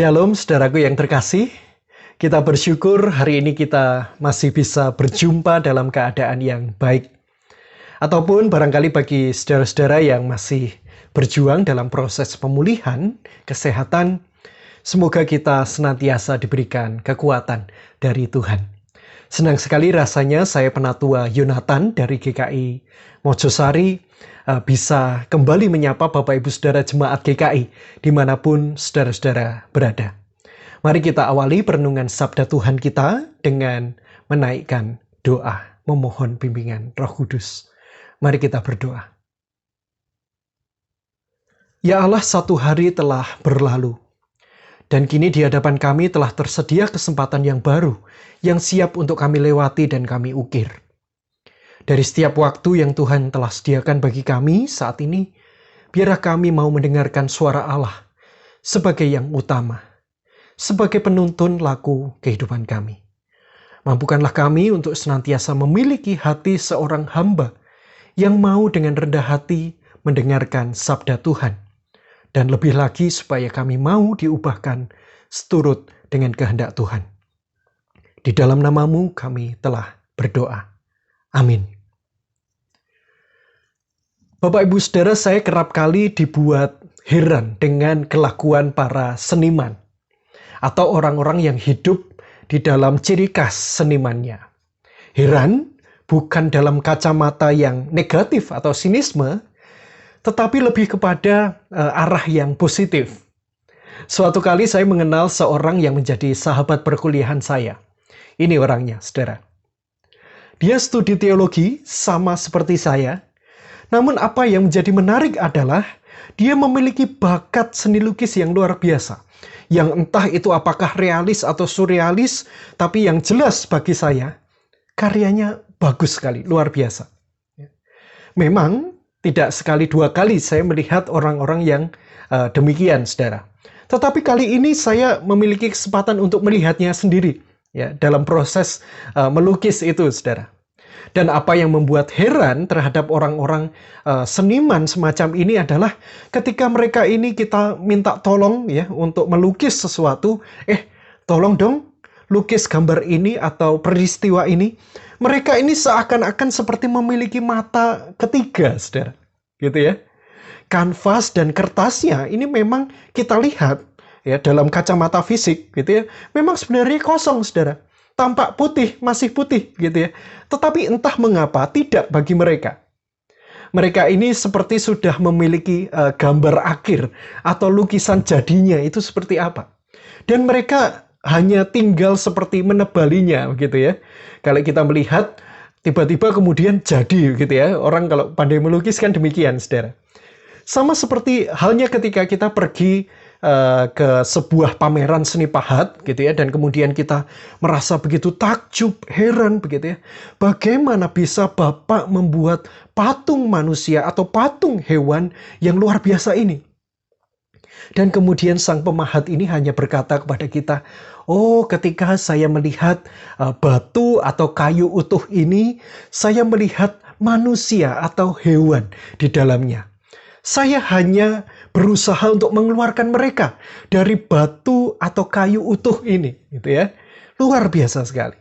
Shalom saudaraku yang terkasih. Kita bersyukur hari ini kita masih bisa berjumpa dalam keadaan yang baik. Ataupun barangkali bagi saudara-saudara yang masih berjuang dalam proses pemulihan, kesehatan, semoga kita senantiasa diberikan kekuatan dari Tuhan. Senang sekali rasanya saya Penatua Yonatan dari GKI Mojosari bisa kembali menyapa Bapak Ibu Saudara Jemaat GKI dimanapun saudara-saudara berada. Mari kita awali perenungan Sabda Tuhan kita dengan menaikkan doa, memohon bimbingan Roh Kudus. Mari kita berdoa. Ya Allah, satu hari telah berlalu. Dan kini di hadapan kami telah tersedia kesempatan yang baru, yang siap untuk kami lewati dan kami ukir. Dari setiap waktu yang Tuhan telah sediakan bagi kami saat ini, biarlah kami mau mendengarkan suara Allah sebagai yang utama, sebagai penuntun laku kehidupan kami. Mampukanlah kami untuk senantiasa memiliki hati seorang hamba yang mau dengan rendah hati mendengarkan sabda Tuhan. Dan lebih lagi supaya kami mau diubahkan seturut dengan kehendak Tuhan. Di dalam nama-Mu kami telah berdoa. Amin. Bapak Ibu Saudara, saya kerap kali dibuat heran dengan kelakuan para seniman atau orang-orang yang hidup di dalam ciri khas senimannya. Heran bukan dalam kacamata yang negatif atau sinisme, tetapi lebih kepada arah yang positif. Suatu kali saya mengenal seorang yang menjadi sahabat perkuliahan saya. Ini orangnya, saudara. Dia studi teologi sama seperti saya. Namun apa yang menjadi menarik adalah dia memiliki bakat seni lukis yang luar biasa. Yang entah itu apakah realis atau surrealis, tapi yang jelas bagi saya, karyanya bagus sekali, luar biasa. Memang tidak sekali dua kali saya melihat orang-orang yang demikian, saudara. Tetapi kali ini saya memiliki kesempatan untuk melihatnya sendiri ya dalam proses melukis itu, saudara. Dan apa yang membuat heran terhadap orang-orang seniman semacam ini adalah ketika mereka ini kita minta tolong ya untuk melukis sesuatu, tolong dong lukis gambar ini atau peristiwa ini. Mereka ini seakan-akan seperti memiliki mata ketiga, saudara. Gitu ya. Kanvas dan kertasnya ini memang kita lihat ya dalam kacamata fisik gitu ya. Memang sebenarnya kosong, saudara. Tampak putih, masih putih gitu ya. Tetapi entah mengapa tidak bagi mereka. Mereka ini seperti sudah memiliki gambar akhir atau lukisan jadinya itu seperti apa. Dan mereka hanya tinggal seperti menebalinya gitu ya. Kalau kita melihat tiba-tiba kemudian jadi gitu ya. Orang kalau pandai melukis kan demikian, saudara. Sama seperti halnya ketika kita pergi ke sebuah pameran seni pahat gitu ya. Dan kemudian kita merasa begitu takjub, heran begitu ya. Bagaimana bisa Bapak membuat patung manusia atau patung hewan yang luar biasa ini? Dan kemudian sang pemahat ini hanya berkata kepada kita, oh ketika saya melihat batu atau kayu utuh ini, saya melihat manusia atau hewan di dalamnya. Saya hanya berusaha untuk mengeluarkan mereka dari batu atau kayu utuh ini. Gitu ya. Luar biasa sekali.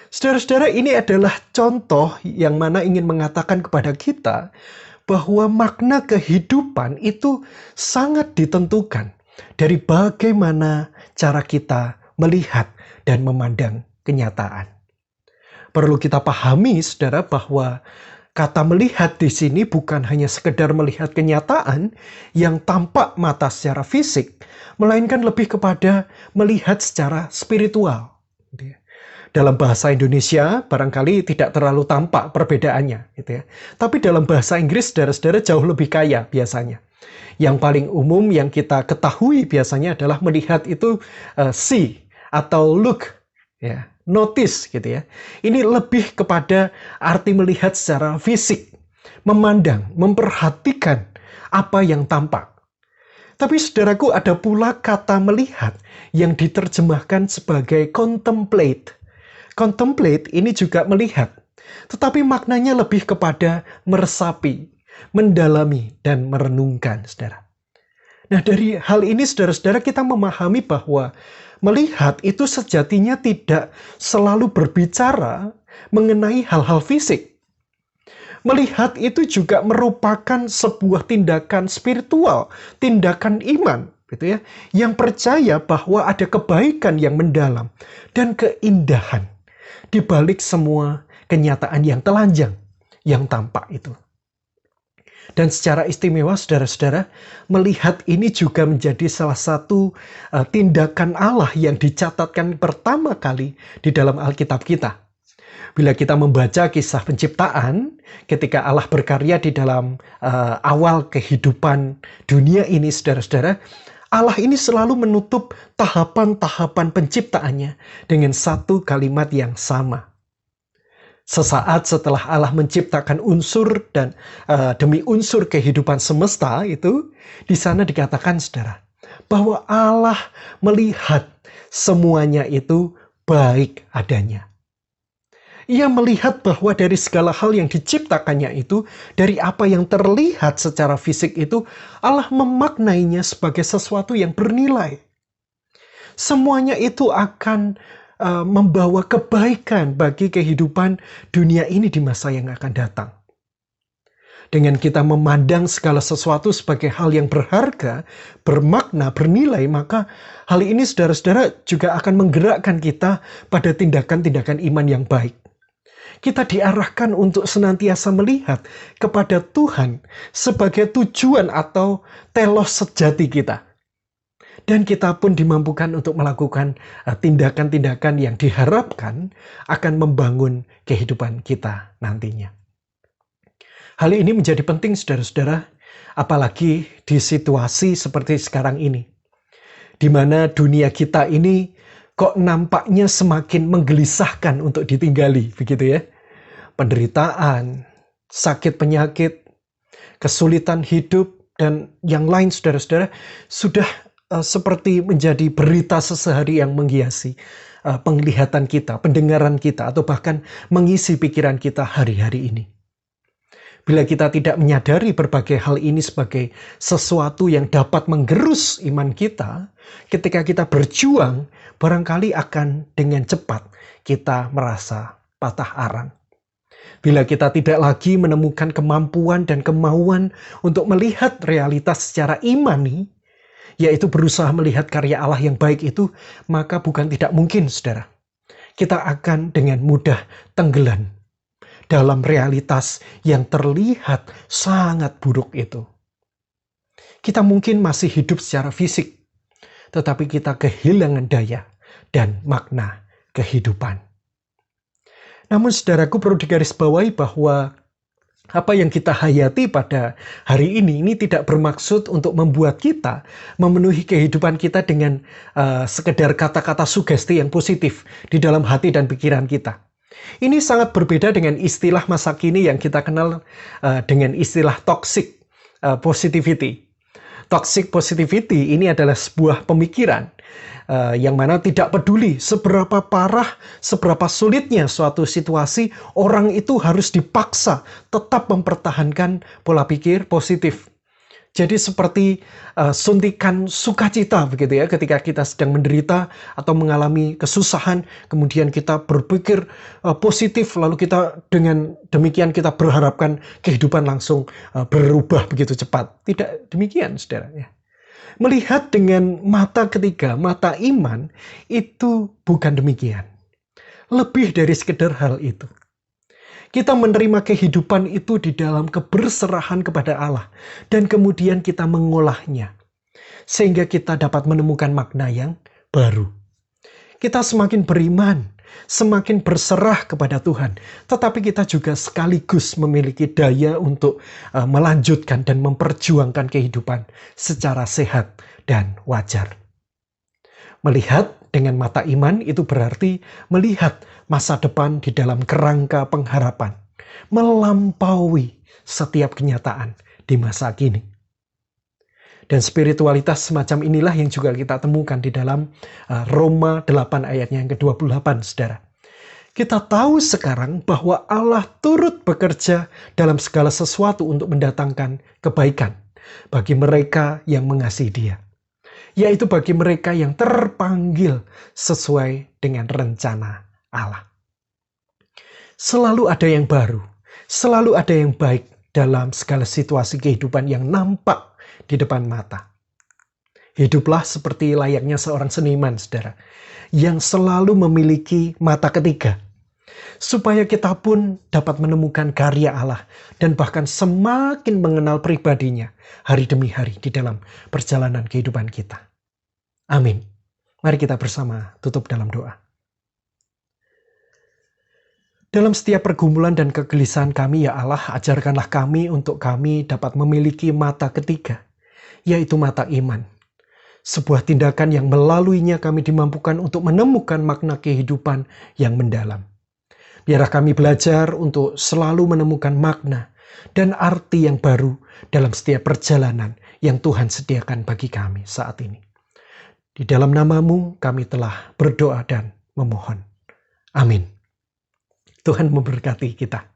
Saudara-saudara, ini adalah contoh yang mana ingin mengatakan kepada kita bahwa makna kehidupan itu sangat ditentukan dari bagaimana cara kita melihat dan memandang kenyataan. Perlu kita pahami, saudara, bahwa kata melihat di sini bukan hanya sekedar melihat kenyataan yang tampak mata secara fisik, melainkan lebih kepada melihat secara spiritual. Dalam bahasa Indonesia barangkali tidak terlalu tampak perbedaannya gitu ya. Tapi dalam bahasa Inggris saudara-saudara jauh lebih kaya biasanya. Yang paling umum yang kita ketahui biasanya adalah melihat itu see atau look ya, notice gitu ya. Ini lebih kepada arti melihat secara fisik, memandang, memperhatikan apa yang tampak. Tapi saudaraku, ada pula kata melihat yang diterjemahkan sebagai contemplate. Contemplate ini juga melihat, tetapi maknanya lebih kepada meresapi, mendalami, dan merenungkan, saudara. Nah, dari hal ini saudara-saudara kita memahami bahwa melihat itu sejatinya tidak selalu berbicara mengenai hal-hal fisik. Melihat itu juga merupakan sebuah tindakan spiritual, tindakan iman, gitu ya, yang percaya bahwa ada kebaikan yang mendalam dan keindahan di balik semua kenyataan yang telanjang, yang tampak itu. Dan secara istimewa, saudara-saudara, melihat ini juga menjadi salah satu tindakan Allah yang dicatatkan pertama kali di dalam Alkitab kita. Bila kita membaca kisah penciptaan, ketika Allah berkarya di dalam awal kehidupan dunia ini, saudara-saudara, Allah ini selalu menutup tahapan-tahapan penciptaannya dengan satu kalimat yang sama. Sesaat setelah Allah menciptakan unsur dan demi unsur kehidupan semesta itu, di sana dikatakan, saudara, bahwa Allah melihat semuanya itu baik adanya. Ia melihat bahwa dari segala hal yang diciptakannya itu, dari apa yang terlihat secara fisik itu, Allah memaknainya sebagai sesuatu yang bernilai. Semuanya itu akan membawa kebaikan bagi kehidupan dunia ini di masa yang akan datang. Dengan kita memandang segala sesuatu sebagai hal yang berharga, bermakna, bernilai, maka hal ini saudara-saudara juga akan menggerakkan kita pada tindakan-tindakan iman yang baik. Kita diarahkan untuk senantiasa melihat kepada Tuhan sebagai tujuan atau telos sejati kita. Dan kita pun dimampukan untuk melakukan tindakan-tindakan yang diharapkan akan membangun kehidupan kita nantinya. Hal ini menjadi penting, saudara-saudara, apalagi di situasi seperti sekarang ini, di mana dunia kita ini kok nampaknya semakin menggelisahkan untuk ditinggali, begitu ya. Penderitaan, sakit penyakit, kesulitan hidup, dan yang lain, saudara-saudara, sudah seperti menjadi berita sesehari yang menghiasi penglihatan kita, pendengaran kita, atau bahkan mengisi pikiran kita hari-hari ini. Bila kita tidak menyadari berbagai hal ini sebagai sesuatu yang dapat menggerus iman kita, ketika kita berjuang, barangkali akan dengan cepat kita merasa patah arang. Bila kita tidak lagi menemukan kemampuan dan kemauan untuk melihat realitas secara imani, yaitu berusaha melihat karya Allah yang baik itu, maka bukan tidak mungkin, saudara, kita akan dengan mudah tenggelam dalam realitas yang terlihat sangat buruk itu. Kita mungkin masih hidup secara fisik, tetapi kita kehilangan daya dan makna kehidupan. Namun saudaraku, perlu digarisbawahi bahwa apa yang kita hayati pada hari ini tidak bermaksud untuk membuat kita memenuhi kehidupan kita dengan sekedar kata-kata sugesti yang positif di dalam hati dan pikiran kita. Ini sangat berbeda dengan istilah masa kini yang kita kenal dengan istilah toxic positivity. Toxic positivity ini adalah sebuah pemikiran yang mana tidak peduli seberapa parah, seberapa sulitnya suatu situasi, orang itu harus dipaksa tetap mempertahankan pola pikir positif. Jadi seperti suntikan sukacita begitu ya, ketika kita sedang menderita atau mengalami kesusahan, kemudian kita berpikir positif, lalu kita dengan demikian kita berharapkan kehidupan langsung berubah begitu cepat. Tidak demikian, saudara ya. Melihat dengan mata ketiga, mata iman, itu bukan demikian. Lebih dari sekedar hal itu. Kita menerima kehidupan itu di dalam keberserahan kepada Allah. Dan kemudian kita mengolahnya. Sehingga kita dapat menemukan makna yang baru. Kita semakin beriman, semakin berserah kepada Tuhan. Tetapi kita juga sekaligus memiliki daya untuk melanjutkan dan memperjuangkan kehidupan secara sehat dan wajar. Melihat dengan mata iman itu berarti melihat masa depan di dalam kerangka pengharapan, melampaui setiap kenyataan di masa kini. Dan spiritualitas semacam inilah yang juga kita temukan di dalam Roma 8 ayatnya yang ke-28, saudara. Kita tahu sekarang bahwa Allah turut bekerja dalam segala sesuatu untuk mendatangkan kebaikan bagi mereka yang mengasihi Dia, yaitu bagi mereka yang terpanggil sesuai dengan rencana Allah. Selalu ada yang baru, selalu ada yang baik dalam segala situasi kehidupan yang nampak di depan mata. Hiduplah seperti layaknya seorang seniman, saudara, yang selalu memiliki mata ketiga, supaya kita pun dapat menemukan karya Allah dan bahkan semakin mengenal pribadinya hari demi hari di dalam perjalanan kehidupan kita. Amin. Mari kita bersama tutup dalam doa. Dalam setiap pergumulan dan kegelisahan kami, ya Allah, ajarkanlah kami untuk kami dapat memiliki mata ketiga, yaitu mata iman. Sebuah tindakan yang melaluinya kami dimampukan untuk menemukan makna kehidupan yang mendalam. Biarlah kami belajar untuk selalu menemukan makna dan arti yang baru dalam setiap perjalanan yang Tuhan sediakan bagi kami saat ini. Di dalam nama-Mu kami telah berdoa dan memohon. Amin. Tuhan memberkati kita.